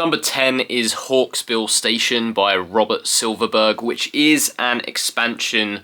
Number 10 is Hawksbill Station by Robert Silverberg, which is an expansion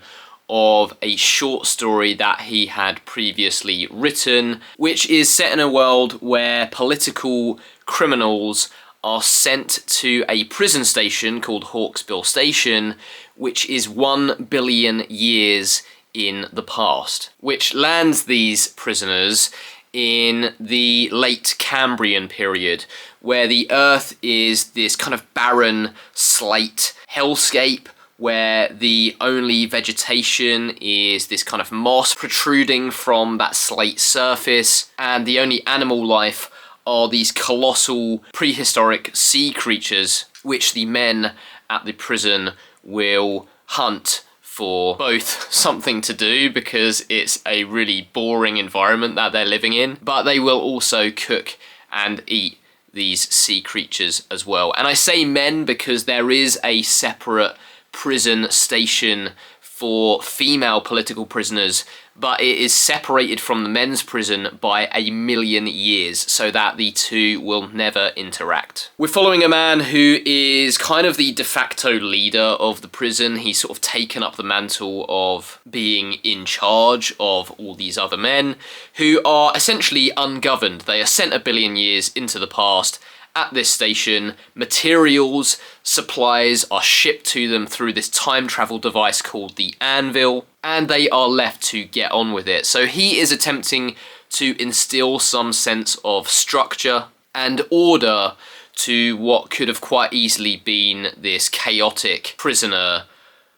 of a short story that he had previously written, which is set in a world where political criminals are sent to a prison station called Hawksbill Station, which is 1 billion years in the past, which lands these prisoners in the late Cambrian period, where the Earth is this kind of barren slate hellscape where the only vegetation is this kind of moss protruding from that slate surface, and the only animal life are these colossal prehistoric sea creatures, which the men at the prison will hunt for both something to do, because it's a really boring environment that they're living in, but they will also cook and eat these sea creatures as well. And I say men because there is a separate prison station for female political prisoners, but it is separated from the men's prison by 1 million years, so that the two will never interact. We're following a man who is kind of the de facto leader of the prison. He's sort of taken up the mantle of being in charge of all these other men who are essentially ungoverned. They are sent 1 billion years into the past. At this station, materials, supplies are shipped to them through this time travel device called the Anvil, and they are left to get on with it. So he is attempting to instill some sense of structure and order to what could have quite easily been this chaotic prisoner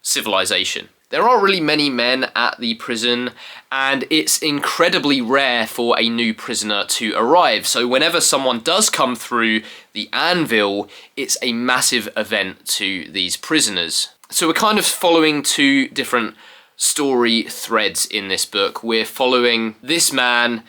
civilization. There aren't really many men at the prison, and it's incredibly rare for a new prisoner to arrive. So whenever someone does come through the Anvil, it's a massive event to these prisoners. So we're kind of following two different story threads in this book. We're following this man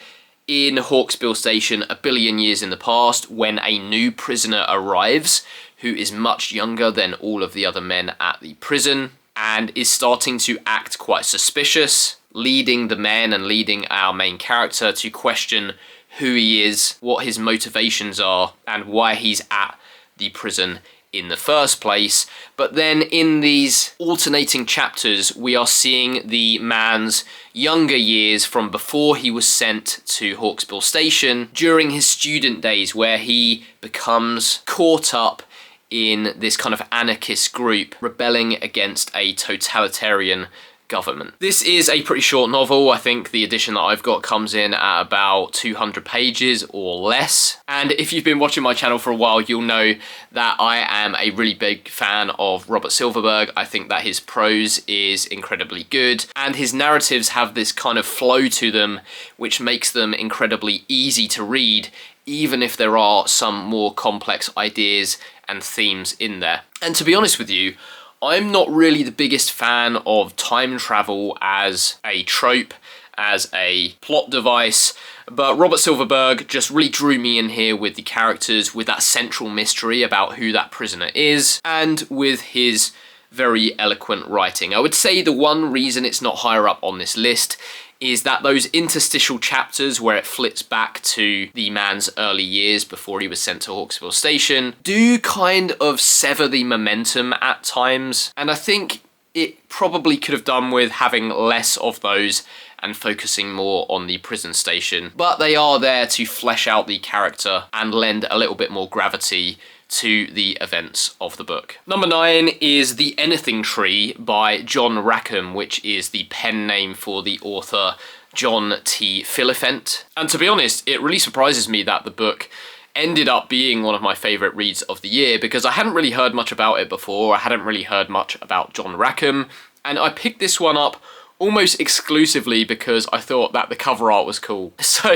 in Hawksbill Station 1 billion years in the past, when a new prisoner arrives who is much younger than all of the other men at the prison, and is starting to act quite suspicious, leading the men and leading our main character to question who he is, what his motivations are, and why he's at the prison in the first place. But then in these alternating chapters, we are seeing the man's younger years from before he was sent to Hawksbill Station, during his student days, where he becomes caught up in this kind of anarchist group rebelling against a totalitarian government. This is a pretty short novel. I think the edition that I've got comes in at about 200 pages or less. And if you've been watching my channel for a while, you'll know that I am a really big fan of Robert Silverberg. I think that his prose is incredibly good, and his narratives have this kind of flow to them, which makes them incredibly easy to read, even if there are some more complex ideas and themes in there. And to be honest with you, I'm not really the biggest fan of time travel as a trope, as a plot device, but Robert Silverberg just really drew me in here with the characters, with that central mystery about who that prisoner is, and with his very eloquent writing. I would say the one reason it's not higher up on this list is that those interstitial chapters where it flips back to the man's early years before he was sent to Hawksbill Station do kind of sever the momentum at times, and I think it probably could have done with having less of those and focusing more on the prison station. But they are there to flesh out the character and lend a little bit more gravity to the events of the book. Number 9 is The Anything Tree by John Rackham, which is the pen name for the author John T. Philippent. And to be honest, it really surprises me that the book ended up being one of my favourite reads of the year, because I hadn't really heard much about it before. I hadn't really heard much about John Rackham, and I picked this one up almost exclusively because I thought that the cover art was cool. So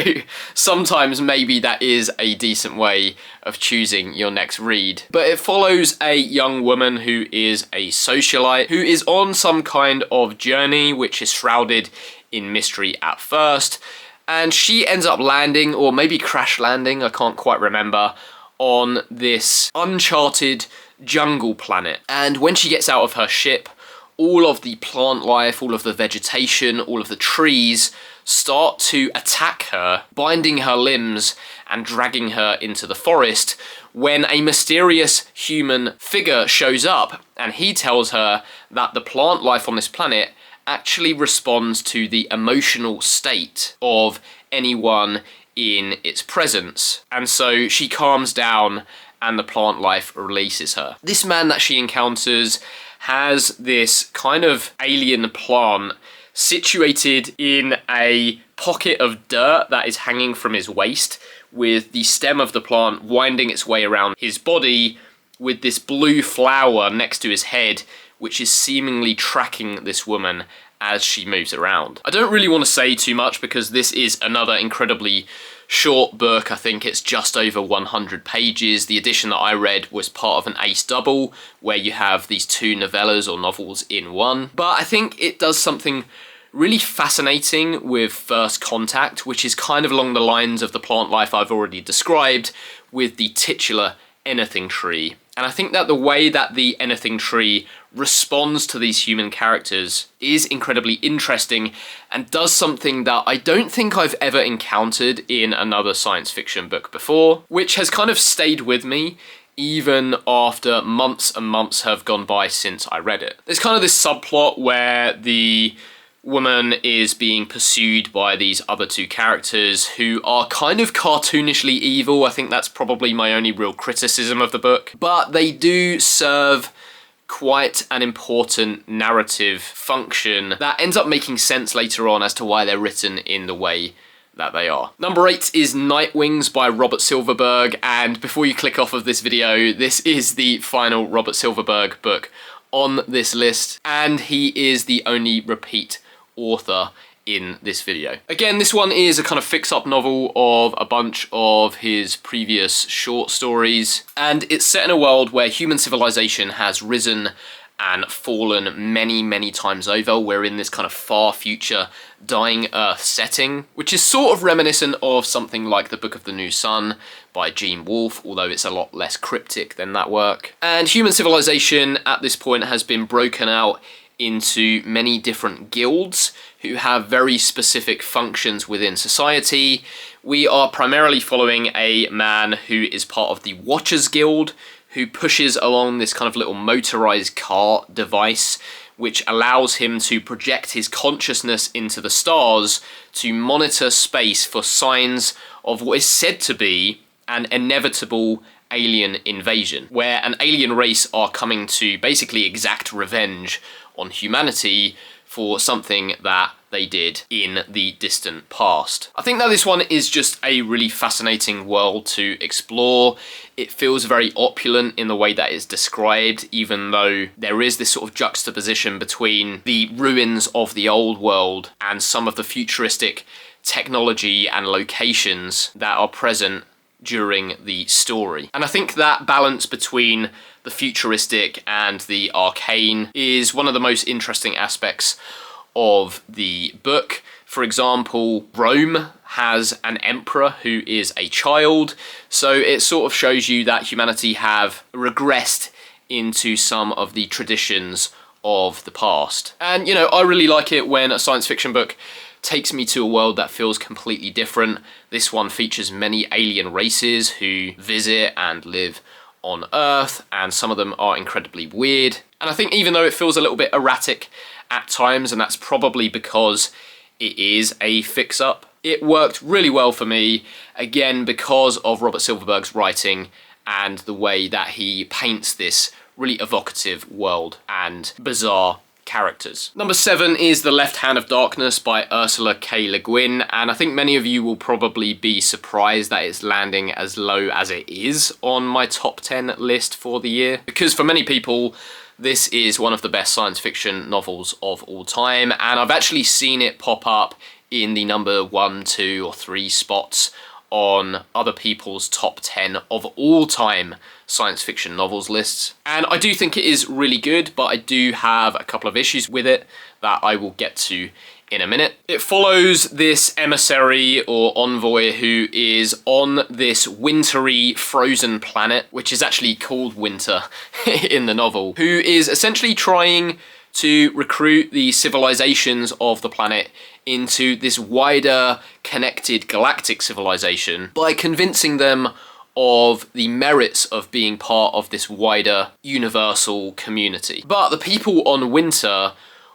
sometimes maybe that is a decent way of choosing your next read. But it follows a young woman who is a socialite, who is on some kind of journey which is shrouded in mystery at first, and she ends up landing, or maybe crash landing, I can't quite remember, on this uncharted jungle planet. And when she gets out of her ship, all of the plant life, all of the vegetation, all of the trees start to attack her, binding her limbs and dragging her into the forest, when a mysterious human figure shows up and he tells her that the plant life on this planet actually responds to the emotional state of anyone in its presence. And so she calms down and the plant life releases her. This man that she encounters has this kind of alien plant situated in a pocket of dirt that is hanging from his waist, with the stem of the plant winding its way around his body, with this blue flower next to his head, which is seemingly tracking this woman as she moves around. I don't really want to say too much because this is another incredibly short book. I think it's just over 100 pages. The edition that I read was part of an ace double, where you have these two novellas or novels in one. But I think it does something really fascinating with First Contact, which is kind of along the lines of the plant life I've already described with the titular anything tree. And I think that the way that the anything tree responds to these human characters is incredibly interesting and does something that I don't think I've ever encountered in another science fiction book before, which has kind of stayed with me even after months and months have gone by since I read it. There's kind of this subplot where the woman is being pursued by these other two characters who are kind of cartoonishly evil. I think that's probably my only real criticism of the book. But they do serve quite an important narrative function that ends up making sense later on as to why they're written in the way that they are. Number 8 is Night Wings by Robert Silverberg, and before you click off of this video, this is the final Robert Silverberg book on this list, and he is the only repeat author in this video. Again, this one is a kind of fix-up novel of a bunch of his previous short stories, and it's set in a world where human civilization has risen and fallen many, many times over. We're in this kind of far future dying Earth setting, which is sort of reminiscent of something like The Book of the New Sun by Gene Wolfe, although it's a lot less cryptic than that work. And human civilization at this point has been broken out into many different guilds who have very specific functions within society. We are primarily following a man who is part of the Watchers Guild, who pushes along this kind of little motorized cart device which allows him to project his consciousness into the stars to monitor space for signs of what is said to be an inevitable alien invasion, where an alien race are coming to basically exact revenge on humanity for something that they did in the distant past. I think that this one is just a really fascinating world to explore. It feels very opulent in the way that it's described, even though there is this sort of juxtaposition between the ruins of the old world and some of the futuristic technology and locations that are present during the story. And I think that balance between the futuristic and the arcane is one of the most interesting aspects of the book. For example, Rome has an emperor who is a child, so it sort of shows you that humanity have regressed into some of the traditions of the past. And, you know, I really like it when a science fiction book takes me to a world that feels completely different. This one features many alien races who visit and live on Earth, and some of them are incredibly weird. And I think even though it feels a little bit erratic at times, and that's probably because it is a fix-up, it worked really well for me, again because of Robert Silverberg's writing and the way that he paints this really evocative world and bizarre characters. Number 7 is The Left Hand of Darkness by Ursula K. Le Guin, and I think many of you will probably be surprised that it's landing as low as it is on my top 10 list for the year, because for many people this is one of the best science fiction novels of all time, and I've actually seen it pop up in the number 1, 2 or 3 spots on other people's top 10 of all time science fiction novels lists. And I do think it is really good, but I do have a couple of issues with it that I will get to in a minute. It follows this emissary or envoy who is on this wintry frozen planet, which is actually called Winter in the novel, who is essentially trying to recruit the civilizations of the planet into this wider, connected galactic civilization by convincing them of the merits of being part of this wider universal community. But the people on Winter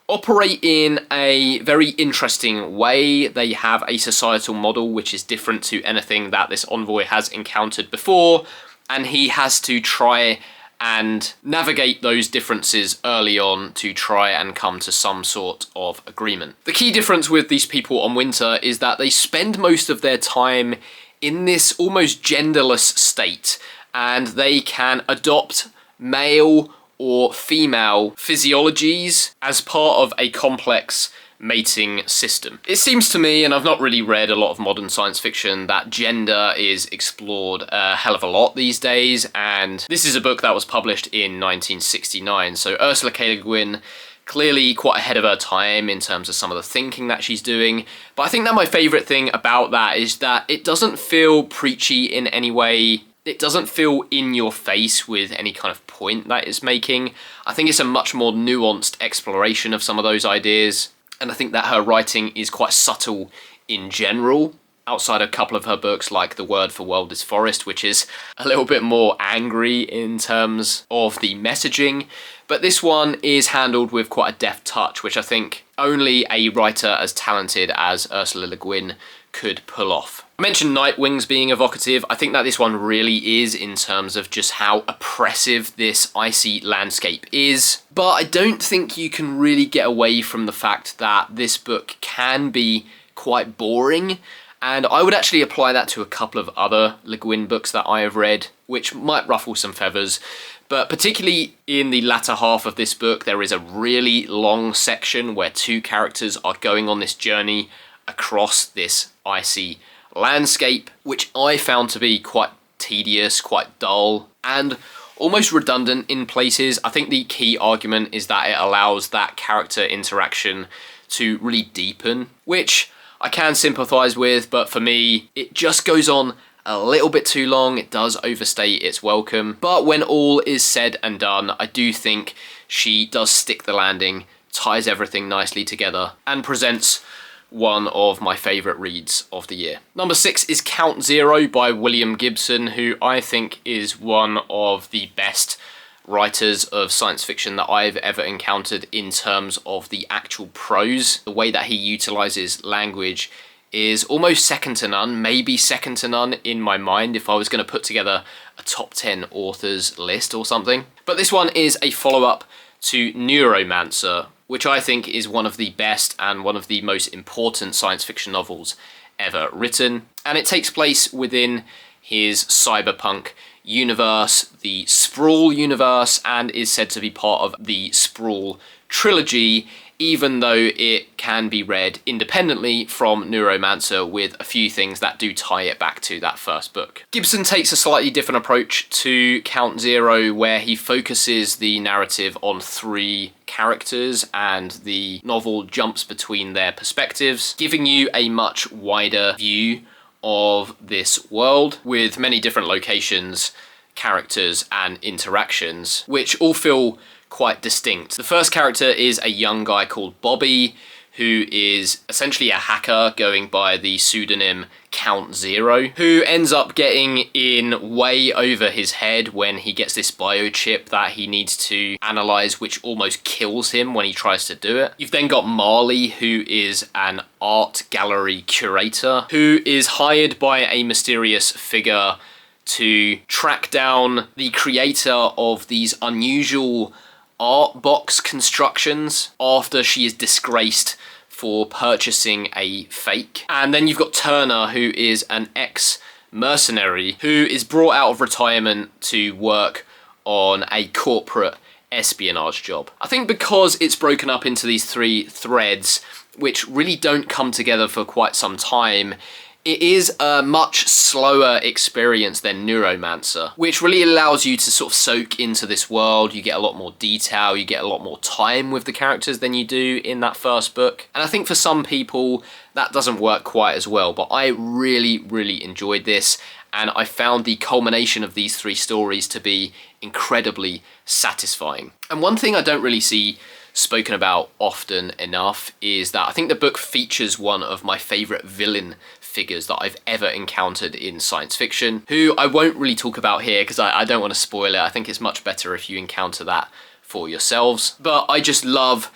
operate in a very interesting way. They have a societal model which is different to anything that this envoy has encountered before, and he has to try and navigate those differences early on to try and come to some sort of agreement. The key difference with these people on Winter is that they spend most of their time in this almost genderless state, and they can adopt male or female physiologies as part of a complex mating system. It seems to me, and I've not really read a lot of modern science fiction, that gender is explored a hell of a lot these days, and this is a book that was published in 1969, so Ursula K. Le Guin clearly quite ahead of her time in terms of some of the thinking that she's doing. But I think that my favourite thing about that is that it doesn't feel preachy in any way. It doesn't feel in your face with any kind of point that it's making. I think it's a much more nuanced exploration of some of those ideas, and I think that her writing is quite subtle in general, outside a couple of her books like The Word for World is Forest, which is a little bit more angry in terms of the messaging. But this one is handled with quite a deft touch, which I think only a writer as talented as Ursula Le Guin could pull off. I mentioned Nightwings being evocative. I think that this one really is in terms of just how oppressive this icy landscape is. But I don't think you can really get away from the fact that this book can be quite boring. And I would actually apply that to a couple of other Le Guin books that I have read, which might ruffle some feathers. But particularly in the latter half of this book, there is a really long section where two characters are going on this journey across this icy landscape, which I found to be quite tedious, quite dull, and almost redundant in places. I think the key argument is that it allows that character interaction to really deepen, which I can sympathise with, but for me, it just goes on a little bit too long. It does overstate its welcome. But when all is said and done, I do think she does stick the landing, ties everything nicely together, and presents one of my favourite reads of the year. Number 6 is Count Zero by William Gibson, who I think is one of the best writers of science fiction that I've ever encountered in terms of the actual prose. The way that he utilises language is almost second to none, maybe second to none in my mind if I was going to put together a top 10 authors list or something. But this one is a follow-up to Neuromancer, which I think is one of the best and one of the most important science fiction novels ever written. And it takes place within his cyberpunk universe, the Sprawl universe, and is said to be part of the Sprawl trilogy, even though it can be read independently from Neuromancer with a few things that do tie it back to that first book. Gibson takes a slightly different approach to Count Zero, where he focuses the narrative on 3 characters and the novel jumps between their perspectives, giving you a much wider view of this world with many different locations, characters, and interactions, which all feel quite distinct. The first character is a young guy called Bobby, who is essentially a hacker going by the pseudonym Count Zero, who ends up getting in way over his head when he gets this biochip that he needs to analyze, which almost kills him when he tries to do it. You've then got Marley, who is an art gallery curator, who is hired by a mysterious figure to track down the creator of these unusual art box constructions after she is disgraced for purchasing a fake. And then you've got Turner, who is an ex-mercenary who is brought out of retirement to work on a corporate espionage job. I think because it's broken up into these 3 threads, which really don't come together for quite some time, it is a much slower experience than Neuromancer, which really allows you to sort of soak into this world. You get a lot more detail, you get a lot more time with the characters than you do in that first book. And I think for some people that doesn't work quite as well, but I really, really enjoyed this, and I found the culmination of these 3 stories to be incredibly satisfying. And one thing I don't really see spoken about often enough, is that I think the book features one of my favourite villain figures that I've ever encountered in science fiction, who I won't really talk about here because I don't want to spoil it. I think it's much better if you encounter that for yourselves. But I just love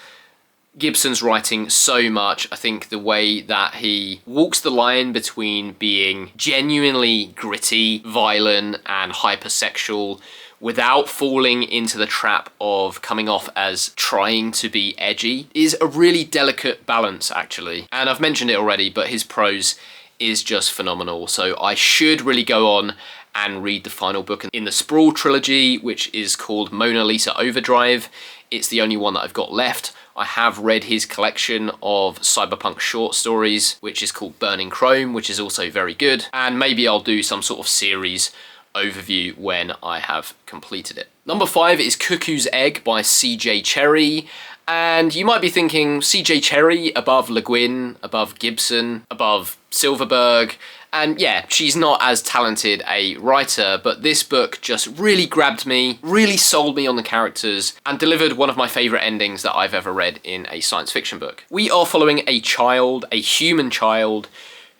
Gibson's writing so much. I think the way that he walks the line between being genuinely gritty, violent, and hypersexual without falling into the trap of coming off as trying to be edgy is a really delicate balance, actually. And I've mentioned it already, but his prose is just phenomenal. So I should really go on and read the final book in the Sprawl trilogy, which is called Mona Lisa Overdrive. It's the only one that I've got left. I have read his collection of cyberpunk short stories, which is called Burning Chrome, which is also very good. And maybe I'll do some sort of series overview when I have completed it. Number 5 is Cuckoo's Egg by C.J. Cherryh. And you might be thinking, C.J. Cherryh above Le Guin, above Gibson, above Silverberg. And yeah, she's not as talented a writer, but this book just really grabbed me, really sold me on the characters, and delivered one of my favourite endings that I've ever read in a science fiction book. We are following a child, a human child,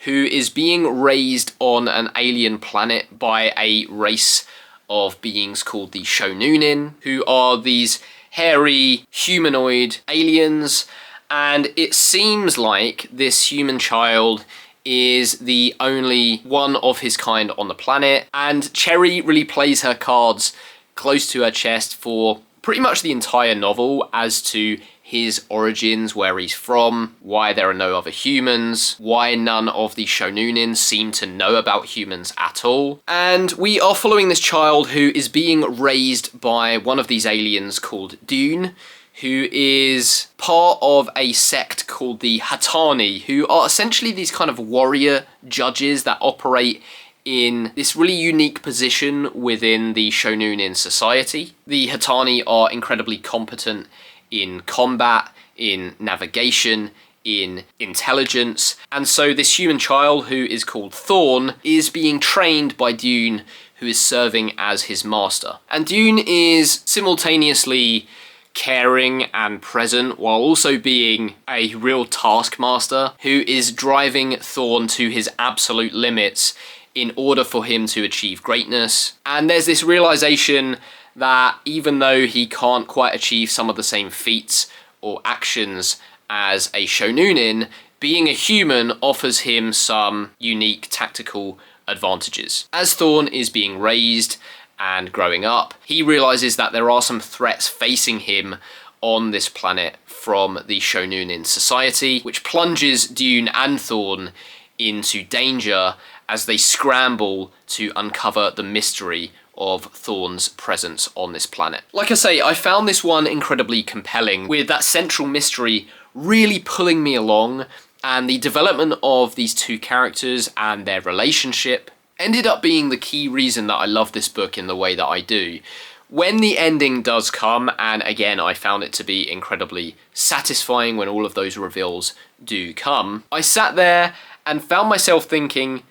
who is being raised on an alien planet by a race of beings called the Shonunin, who are these hairy, humanoid aliens, and it seems like this human child is the only one of his kind on the planet, and Cherryh really plays her cards close to her chest for pretty much the entire novel as to his origins, where he's from, why there are no other humans, why none of the Shonunin seem to know about humans at all. And we are following this child who is being raised by one of these aliens called Dune, who is part of a sect called the Hatani, who are essentially these kind of warrior judges that operate in this really unique position within the Shonunin society. The Hatani are incredibly competent in combat, in navigation, in intelligence, and so this human child, who is called Thorn, is being trained by Dune, who is serving as his master. And Dune is simultaneously caring and present while also being a real taskmaster who is driving Thorn to his absolute limits in order for him to achieve greatness. And there's this realization that even though he can't quite achieve some of the same feats or actions as a Shonunin, being a human offers him some unique tactical advantages. As Thorn is being raised and growing up, he realizes that there are some threats facing him on this planet from the Shonunin society, which plunges Dune and Thorn into danger as they scramble to uncover the mystery of Thorn's presence on this planet. Like I say, I found this one incredibly compelling, with that central mystery really pulling me along, and the development of these two characters and their relationship ended up being the key reason that I love this book in the way that I do. When the ending does come, and again I found it to be incredibly satisfying when all of those reveals do come, I sat there and found myself thinking,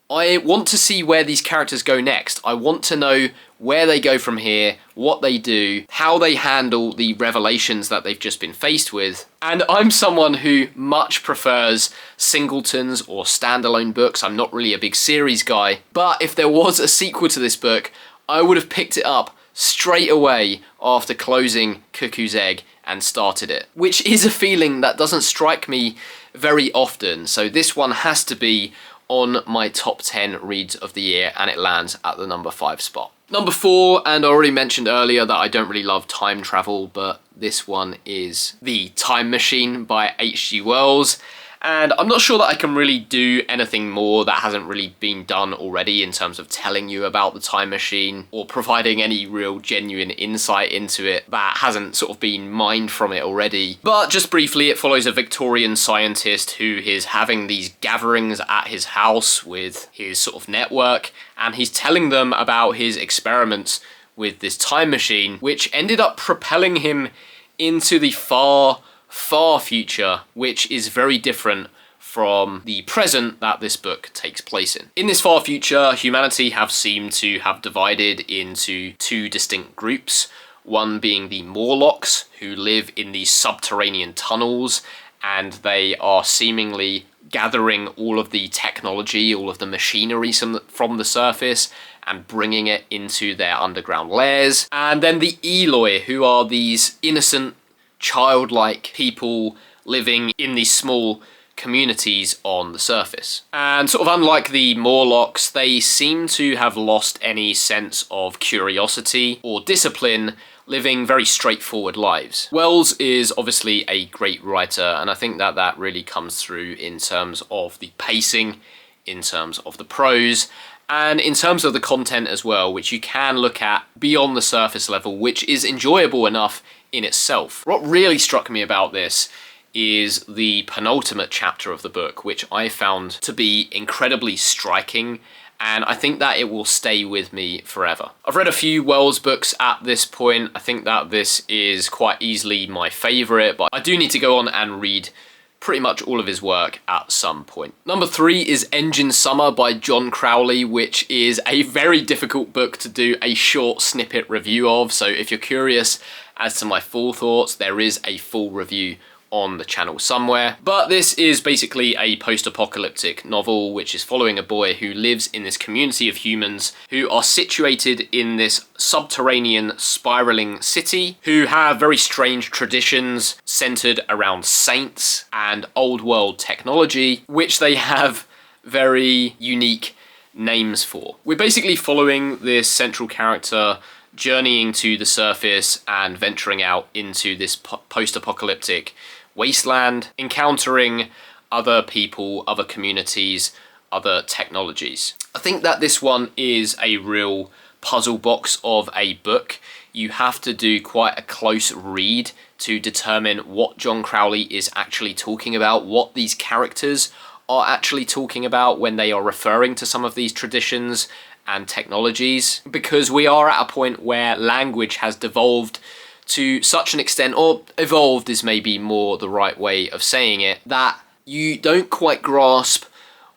I want to see where these characters go next. I want to know where they go from here, what they do, how they handle the revelations that they've just been faced with. And I'm someone who much prefers singletons or standalone books. I'm not really a big series guy, but if there was a sequel to this book, I would have picked it up straight away after closing Cuckoo's Egg and started it, which is a feeling that doesn't strike me very often. So this one has to be on my top 10 reads of the year, and it lands at the number 5 spot. Number 4, and I already mentioned earlier that I don't really love time travel, but this one is The Time Machine by H.G. Wells. And I'm not sure that I can really do anything more that hasn't really been done already in terms of telling you about the time machine or providing any real genuine insight into it that hasn't sort of been mined from it already. But just briefly, it follows a Victorian scientist who is having these gatherings at his house with his sort of network, and he's telling them about his experiments with this time machine, which ended up propelling him into the far future, which is very different from the present that this book takes place in. In this far future, humanity have seemed to have divided into two distinct groups. One being the Morlocks, who live in these subterranean tunnels, and they are seemingly gathering all of the technology, all of the machinery from the surface, and bringing it into their underground lairs. And then the Eloi, who are these innocent, childlike people living in these small communities on the surface. And sort of unlike the Morlocks, they seem to have lost any sense of curiosity or discipline, living very straightforward lives. Wells is obviously a great writer, and I think that that really comes through in terms of the pacing, in terms of the prose, and in terms of the content as well, which you can look at beyond the surface level, which is enjoyable enough in itself. What really struck me about this is the penultimate chapter of the book, which I found to be incredibly striking, and I think that it will stay with me forever. I've read a few Wells books at this point. I think that this is quite easily my favourite, but I do need to go on and read pretty much all of his work at some point. Number 3 is Engine Summer by John Crowley, which is a very difficult book to do a short snippet review of, so if you're curious as to my full thoughts, there is a full review on the channel somewhere. But this is basically a post-apocalyptic novel which is following a boy who lives in this community of humans who are situated in this subterranean spiraling city, who have very strange traditions centered around saints and old world technology, which they have very unique names for. We're basically following this central character journeying to the surface and venturing out into this post-apocalyptic wasteland, encountering other people, other communities, other technologies. I think that this one is a real puzzle box of a book. You have to do quite a close read to determine what John Crowley is actually talking about, what these characters are actually talking about when they are referring to some of these traditions and technologies, because we are at a point where language has devolved to such an extent, or evolved is maybe more the right way of saying it, that you don't quite grasp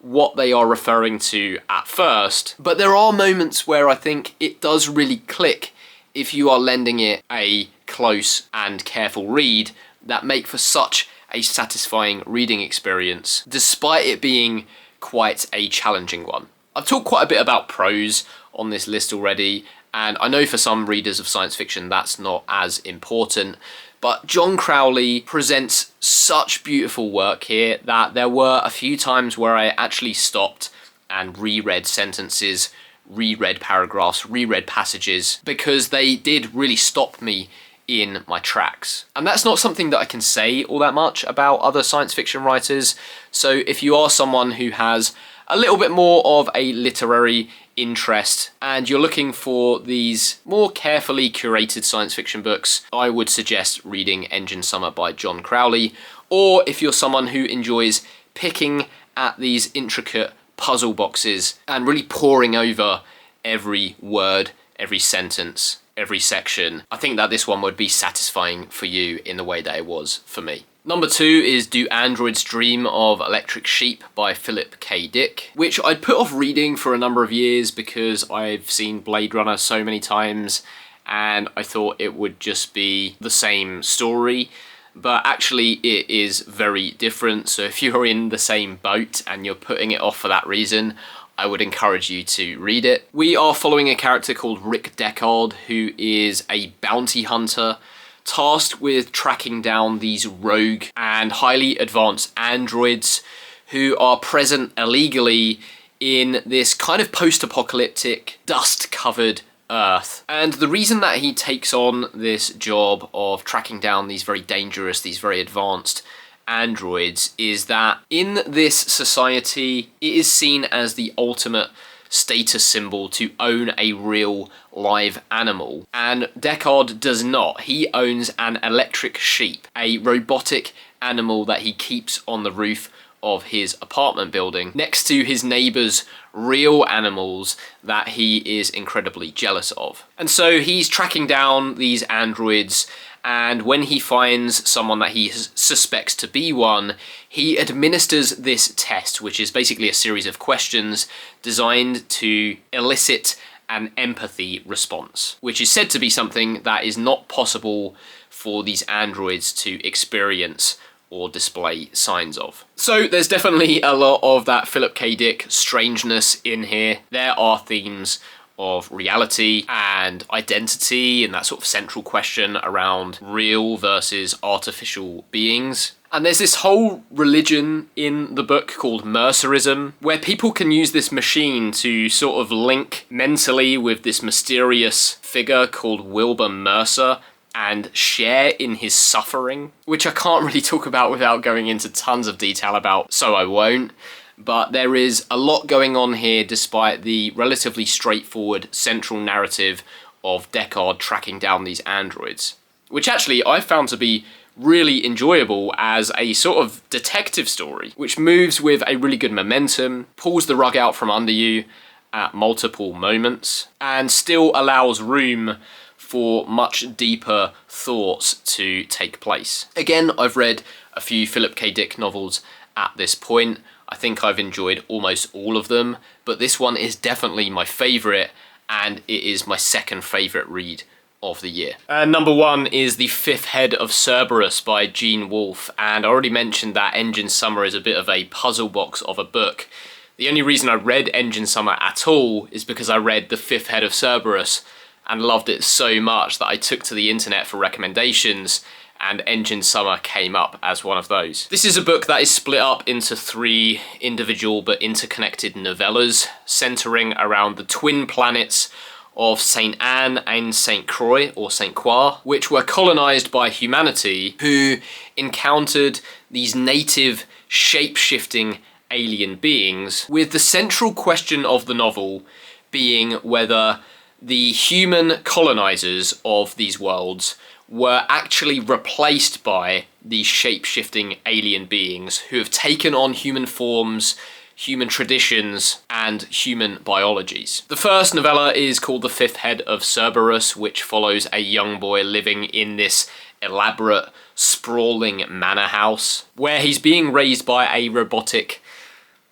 what they are referring to at first. But there are moments where I think it does really click if you are lending it a close and careful read, that make for such a satisfying reading experience, despite it being quite a challenging one. I've talked quite a bit about prose on this list already, and I know for some readers of science fiction that's not as important, but John Crowley presents such beautiful work here that there were a few times where I actually stopped and reread sentences, reread paragraphs, reread passages, because they did really stop me in my tracks. And that's not something that I can say all that much about other science fiction writers, so if you are someone who has a little bit more of a literary interest and you're looking for these more carefully curated science fiction books, I would suggest reading Engine Summer by John Crowley. Or if you're someone who enjoys picking at these intricate puzzle boxes and really poring over every word, every sentence, every section, I think that this one would be satisfying for you in the way that it was for me. Number 2 is Do Androids Dream of Electric Sheep by Philip K. Dick, which I'd put off reading for a number of years because I've seen Blade Runner so many times and I thought it would just be the same story, but actually it is very different. So if you're in the same boat and you're putting it off for that reason, I would encourage you to read it. We are following a character called Rick Deckard, who is a bounty hunter tasked with tracking down these rogue and highly advanced androids who are present illegally in this kind of post-apocalyptic, dust-covered Earth. And the reason that he takes on this job of tracking down these very dangerous, these very advanced androids is that in this society, it is seen as the ultimate status symbol to own a real live animal, and Deckard does not. He owns an electric sheep, a robotic animal that he keeps on the roof of his apartment building next to his neighbor's real animals that he is incredibly jealous of. And so he's tracking down these androids, and when he finds someone that he suspects to be one, he administers this test, which is basically a series of questions designed to elicit an empathy response, which is said to be something that is not possible for these androids to experience or display signs of. So there's definitely a lot of that Philip K. Dick strangeness in here. There are themes of reality and identity and that sort of central question around real versus artificial beings. And there's this whole religion in the book called Mercerism, where people can use this machine to sort of link mentally with this mysterious figure called Wilbur Mercer and share in his suffering, which I can't really talk about without going into tons of detail about, so I won't. But there is a lot going on here despite the relatively straightforward central narrative of Deckard tracking down these androids, which actually I found to be really enjoyable as a sort of detective story, which moves with a really good momentum, pulls the rug out from under you at multiple moments, and still allows room for much deeper thoughts to take place. Again, I've read a few Philip K. Dick novels at this point. I think I've enjoyed almost all of them, but this one is definitely my favourite, and it is my second favourite read of the year. Number one is The Fifth Head of Cerberus by Gene Wolfe, and I already mentioned that Engine Summer is a bit of a puzzle box of a book. The only reason I read Engine Summer at all is because I read The Fifth Head of Cerberus and loved it so much that I took to the internet for recommendations, and Engine Summer came up as one of those. This is a book that is split up into 3 individual but interconnected novellas, centering around the twin planets of St. Anne and St. Croix, or St. Croix, which were colonized by humanity, who encountered these native shape-shifting alien beings, with the central question of the novel being whether the human colonizers of these worlds were actually replaced by these shape-shifting alien beings who have taken on human forms, human traditions, and human biologies. The first novella is called The Fifth Head of Cerberus, which follows a young boy living in this elaborate, sprawling manor house, where he's being raised by a robotic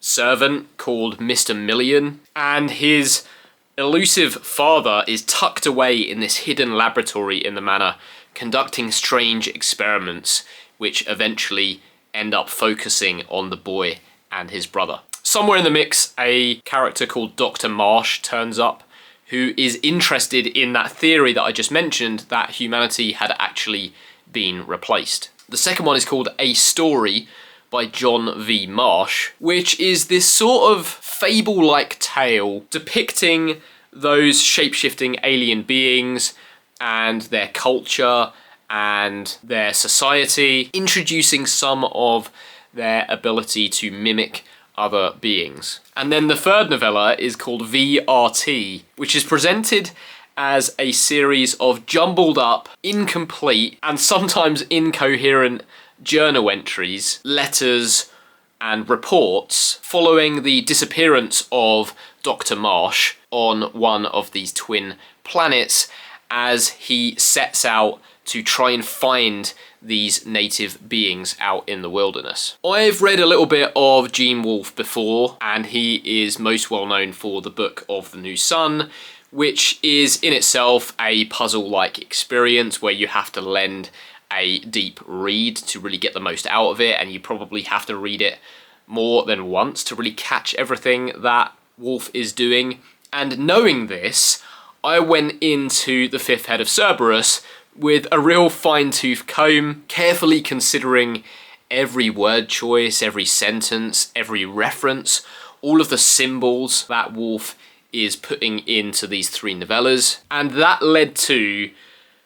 servant called Mr. Million, and his elusive father is tucked away in this hidden laboratory in the manor, conducting strange experiments, which eventually end up focusing on the boy and his brother. Somewhere in the mix, a character called Dr. Marsh turns up, who is interested in that theory that I just mentioned, that humanity had actually been replaced. The second one is called A Story by John V. Marsh, which is this sort of fable-like tale depicting those shape-shifting alien beings and their culture and their society, introducing some of their ability to mimic other beings. And then the third novella is called VRT, which is presented as a series of jumbled up, incomplete, and sometimes incoherent journal entries, letters, and reports following the disappearance of Dr. Marsh on one of these twin planets as he sets out to try and find these native beings out in the wilderness. I've read a little bit of Gene Wolfe before, and he is most well known for the Book of the New Sun, which is in itself a puzzle-like experience where you have to lend a deep read to really get the most out of it, and you probably have to read it more than once to really catch everything that Wolfe is doing. And knowing this, I went into The Fifth Head of Cerberus with a real fine-tooth comb, carefully considering every word choice, every sentence, every reference, all of the symbols that Wolfe is putting into these 3 novellas. And that led to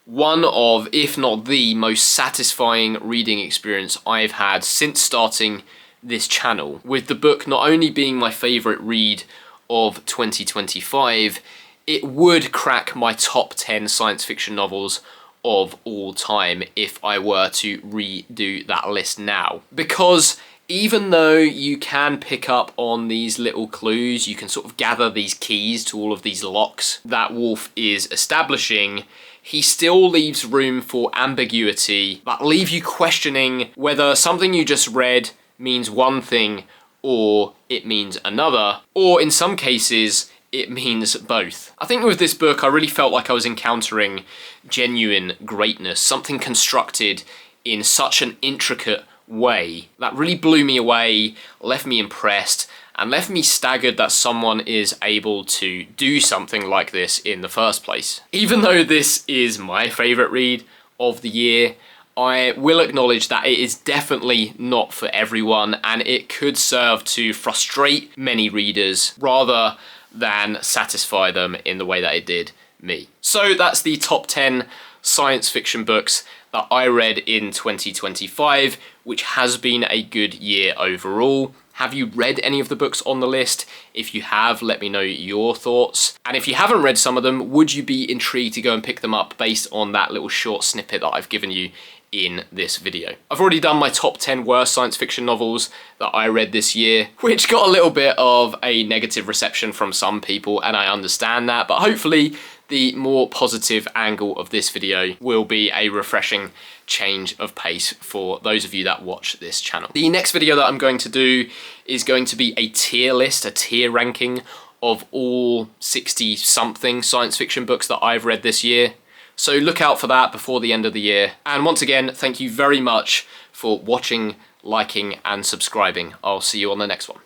one of, if not the most satisfying reading experience I've had since starting this channel, with the book not only being my favourite read of 2025, it would crack my top 10 science fiction novels of all time if I were to redo that list now. Because even though you can pick up on these little clues, you can sort of gather these keys to all of these locks that Wolfe is establishing, he still leaves room for ambiguity that leave you questioning whether something you just read means one thing or it means another, or in some cases it means both. I think with this book, I really felt like I was encountering genuine greatness, something constructed in such an intricate way that really blew me away, left me impressed, and left me staggered that someone is able to do something like this in the first place. Even though this is my favourite read of the year, I will acknowledge that it is definitely not for everyone, and it could serve to frustrate many readers rather than satisfy them in the way that it did me. So that's the top 10 science fiction books that I read in 2025, which has been a good year overall. Have you read any of the books on the list? If you have, let me know your thoughts. And if you haven't read some of them, would you be intrigued to go and pick them up based on that little short snippet that I've given you in this video? I've already done my top 10 worst science fiction novels that I read this year, which got a little bit of a negative reception from some people, and I understand that, but hopefully the more positive angle of this video will be a refreshing change of pace for those of you that watch this channel. The next video that I'm going to do is going to be a tier list, a tier ranking of all 60 something science fiction books that I've read this year. So look out for that before the end of the year. And once again, thank you very much for watching, liking, and subscribing. I'll see you on the next one.